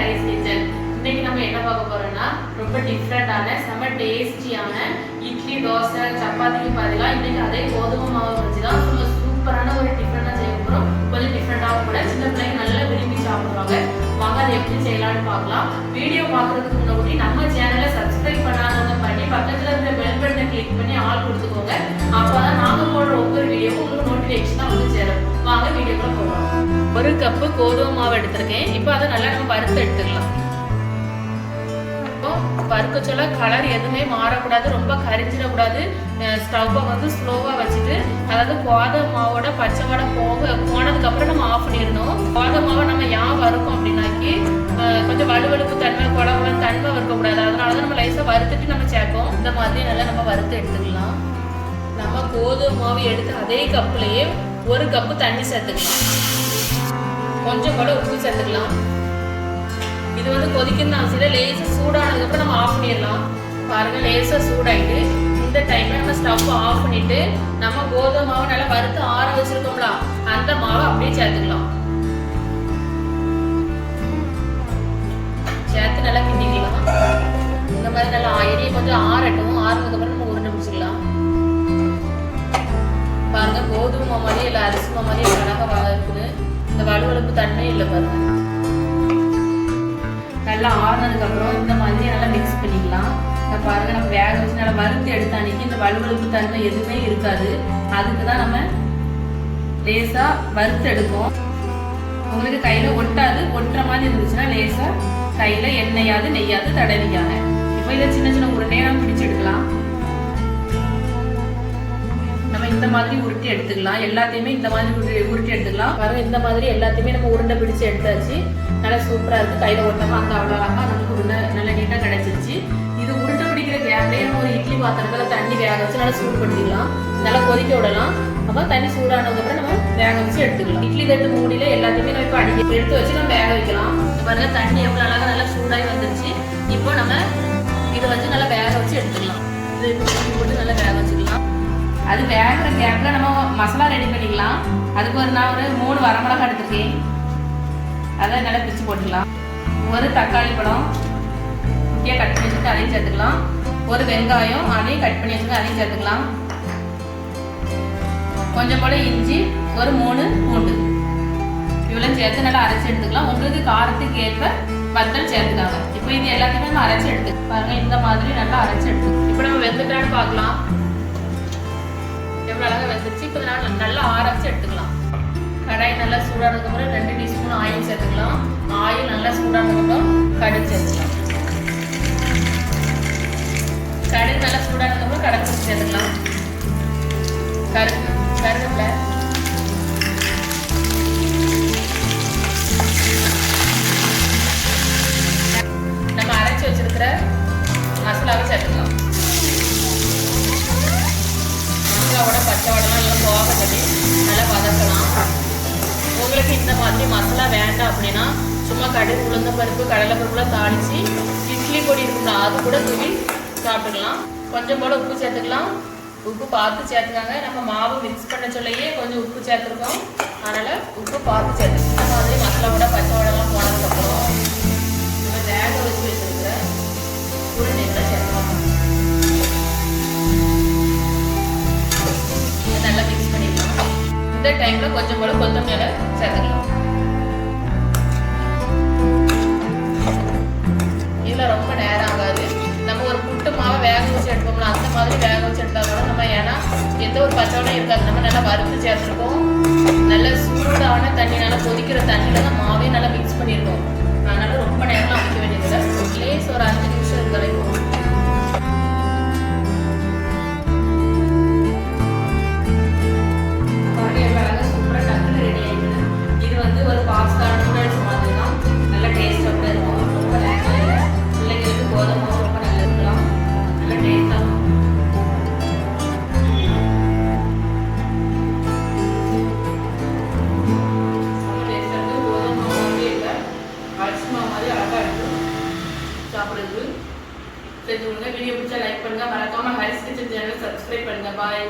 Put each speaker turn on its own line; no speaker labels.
Haris kitchen. இன்னைக்கு நம்ம என்ன பார்க்க போறோம்னா ரொம்ப டிஃப்ரெண்டான செம டேஸ்டியான இட்லி தோசை சப்பாத்திக்கு பதிலாக இன்னைக்கு அதே கோதுமை மாவு வச்சு தான் ரொம்ப சூப்பரான ஒரு டிஃப்ரெண்டாக செய்ய போகிறோம். கொஞ்சம் டிஃப்ரெண்டாகவும் கூட சின்ன பிள்ளைங்க நல்லா விரும்பி சாப்பிடுவாங்க. வாங்க அதை எப்படி செய்யலாம்னு பார்க்கலாம். வீடியோ பார்க்கறதுக்கு முன்னாடி நம்ம சேனலை சப்ஸ்கிரைப் பண்ணாதவங்க பண்ணி பக்கத்தில் இருக்கிற பெல் பட்டனை கிளிக் பண்ணி ஆல் கொடுத்துக்கோங்க. அப்போதான் நாங்கள் போடுற ஒவ்வொரு வீடியோவும் உங்களுக்கு நோட்டிஃபிகேஷனாக வந்து சேரும். வாங்க வீடியோக்குள்ள போகலாம். 1 கப்பு கோதுமை மாவு எடுத்திருக்கேன். இப்போ அதை நல்லா நம்ம வறுத்து எடுத்துக்கலாம். வறுக்க சொல்ல கலர் எதுவுமே மாறக்கூடாது, ரொம்ப கரிஞ்சிடக்கூடாது. ஸ்டவ்வை வந்து ஸ்லோவாக வச்சுட்டு, அதாவது கோதுமை மாவோட பச்சை வடை போனதுக்கு அப்புறம் நம்ம ஆஃப் பண்ணிடணும். கோதுமை மாவை நம்ம ஏன் வறுக்கோம் அப்படின்னாக்கி கொஞ்சம் வலுவலுப்பு தன்மை குழம்பு தன்மை இருக்கக்கூடாது. அதனால தான் நம்ம லைஸாக வறுத்துட்டு நம்ம சேர்ப்போம். இந்த மாதிரி நல்லா நம்ம வறுத்து எடுத்துக்கலாம். நம்ம கோதுமை மாவு எடுத்து அதே கப்புலேயே 1 கப்பு தண்ணி சேர்த்துக்கலாம். கொஞ்சம் கூட உப்பு சேர்த்துக்கலாம். இது வந்து கொதிக்கணும்னு அவசியம் இல்லை. லேசாக சூடானதுக்கப்புறம் நம்ம ஆஃப் பண்ணிடலாம். பாருங்கள், லேசாக சூடாகிட்டு இந்த டைமில் நம்ம ஸ்டவ் ஆஃப் பண்ணிவிட்டு நம்ம கோதுமை மாவை நல்லா வறுத்து ஆற வச்சுருக்கோம்ல, அந்த மாவை அப்படியே சேர்த்துக்கலாம். சேர்த்து நல்லா கிண்டிக்கலாம். இந்த மாதிரி நல்லா எண்ணெய் கொஞ்சம் ஆறட்டும். ஆறுனதுக்கப்புறம் நம்ம உருண்டை பிடிச்சிக்கலாம். பாருங்க, கோதுமை மாவு மாதிரியே இல்லை அரிசி மாவு மாதிரியே அழகாக இருக்குது. இந்த வலுவலுப்பு தன்மை இல்லை பாருங்க. நல்லா ஆறுனதுக்கப்புறம் இந்த மாதிரி நல்லா மிக்ஸ் பண்ணிக்கலாம். பாருங்க, நம்ம வேக வச்சு நல்லா வறுத்து எடுத்த அன்னைக்கு இந்த வலுவலுப்பு தன்மை எதுவுமே இருக்காது. அதுக்கு தான் நம்ம லேசாக வறுத்து எடுப்போம். உங்களுக்கு கையில் ஒட்டாது. ஒட்டுற மாதிரி இருந்துச்சுன்னா லேசாக கையில் எண்ணெயாது நெய்யாது தடவிக்காங்க. இப்போ இதை சின்ன சின்ன உருண்டையை நம்ம பிடிச்சி எடுக்கலாம். நம்ம இந்த மாதிரி உருட்டி எடுத்துக்கலாம். எல்லாத்தையுமே இந்த மாதிரி உருட்டி எடுத்துக்கலாம். பாருங்க, இந்த மாதிரி எல்லாத்தையுமே நம்ம உருண்டை பிடிச்சி எடுத்தாச்சு. நல்லா சூப்பராக இருக்குது. கையில் ஒட்டாமல் அங்கே அவ்வளோ அழகாக நமக்கு உருண்டை நல்லா நீட்டாக கிடைச்சிருச்சு. இது உருண்டை பிடிக்கிற கேப்லேயே நம்ம ஒரு இட்லி பாத்திரத்தில் தண்ணி வேக வச்சு நல்லா சூடு பண்ணிக்கலாம். நல்லா கொதிக்க விடலாம். அப்போ தண்ணி சூடானதுக்கப்புறம் நம்ம வேக வச்சு எடுத்துக்கலாம். இட்லி தட்டு மூடியில் எல்லாத்தையுமே நம்ம இப்போ அடிக்க எடுத்து வச்சு நம்ம வேக வைக்கலாம். பாருங்க, தண்ணி எவ்வளோ அழகாக நல்லா சூடாகி வந்துருச்சு. இப்போ நம்ம இதை வச்சு நல்லா வேக வச்சு எடுத்துக்கலாம். இது போட்டு நல்லா வேக வச்சுக்கலாம். அது வேகிற கேப்பில் நம்ம மசாலா ரெடி பண்ணிக்கலாம். அதுக்கு நான் ஒரு 3 வரமிளகா எடுத்துருக்கேன். அதை நல்லா பிச்சு போட்டுக்கலாம். 1 தக்காளி பழம் குட்டியாக கட் பண்ணி வச்சுட்டு அதையும் சேர்த்துக்கலாம். 1 வெங்காயம் அதையும் கட் பண்ணி வச்சுட்டு அதையும் சேர்த்துக்கலாம். கொஞ்சம் போல இஞ்சி, ஒரு 3 பூண்டு இவ்வளோ சேர்த்து நல்லா அரைச்சி எடுத்துக்கலாம். உங்களுக்கு காரத்துக்கு ஏற்ப வத்தல் சேர்த்துக்காங்க. இப்போ இது எல்லாத்தையுமே நம்ம அரைச்சி எடுத்து பாருங்க. இந்த மாதிரி நல்லா அரைச்சி எடுத்து இப்போ நம்ம வெந்துட்டான்னு பார்க்கலாம். எவ்வளோ அழகாக வெந்துச்சு. இப்போ நல்லா ஆரம்பிச்சு எடுத்துக்கலாம். கடாய் நல்லா சூடானதுக்கப்புறம் 2 டீஸ்பூன் ஆயில் சேர்த்துக்கலாம். ஆயில் நல்லா சூடானதுக்கப்புறம் கடுகு சேர்த்துக்கலாம். கடுகு நல்லா சூடானதுக்கப்புறம் கடலை சேர்த்துக்கலாம். கருவேப்பிலை, நம்ம அரைச்சி வச்சிருக்கிற மசாலாவை சேர்த்துக்கலாம். மசாலாவோட பச்சை வடலாம் நல்லா போக சொல்லி நல்லா வதக்கலாம். உங்களுக்கு இந்த மாதிரி மசாலா வேண்டாம் அப்படின்னா சும்மா கடுகு உளுந்த பருப்பு கடலை பருப்புலாம் தாளித்து இட்லி பொடி இருக்குங்களா அது கூட தூவி சாப்பிட்டுக்கலாம். கொஞ்சம் போல் உப்பு சேர்த்துக்கலாம். உப்பு பார்த்து சேர்த்துக்காங்க. நம்ம மாவு மிக்ஸ் பண்ண சொல்லையே கொஞ்சம் உப்பு சேர்த்துருக்கோம். அதனால் உப்பு பார்த்து சேர்த்துக்கணும். இந்த மாதிரி மசாலாவோட பச்சை வடலாம் போனதுக்கப்புறம் நம்ம வேக வச்சு வச்சுருக்கிற உருண்டைகளை சேர்த்துக்கலாம். நல்லா மிக்ஸ் பண்ணிக்கலாம். இந்த டைம்ல கொஞ்சம் போல கொத்தமல்லி சேர்த்துக்கலாம். இதுல ரொம்ப நேரம் ஆகாது. நம்ம ஒரு புட்டு மாவை வேக வச்சு எடுப்போம்ல, அந்த மாதிரி வேக வச்சு எடுத்தா கூட நம்ம ஏன்னா எந்த ஒரு பச்சைவடையும் இருக்காது. நம்ம நல்லா வறுத்து சேர்த்துருக்கோம். நல்ல சூடான தண்ணி நல்லா கொதிக்கிற தண்ணியில தான் மாவையும் நல்லா மிக்ஸ் பண்ணியிருக்கோம். அதனால ரொம்ப நேரம் அமைக்க வேண்டியதில்லை. லேஸ் ஒரு 5 நிமிஷம் இருக்க வரைக்கும் ஒரு பாஸ்தா நூடுல்ஸ் மாதிரி தான். நல்ல டேஸ்ட்டாக கூட இருக்கும். ரொம்ப நேரம் இல்லை. பிள்ளைங்களுக்கு கோதுமை ரொம்ப நல்லா இருக்கலாம். நல்ல டேஸ்ட்டாக இருக்கும். டேஸ்ட்டாக இருக்குது. கோதுமை மாதிரியே இல்லை, அரிசி மாவு மாதிரி அழகாக இருக்கும் சாப்பிட்றது. செஞ்சு கொடுங்க. வீடியோ பிடிச்சா லைக் பண்ணுங்கள். மறக்காமல் ஹரிஸ் கிச்சன் சேனலை சப்ஸ்கிரைப் பண்ணுங்கள். பாய்.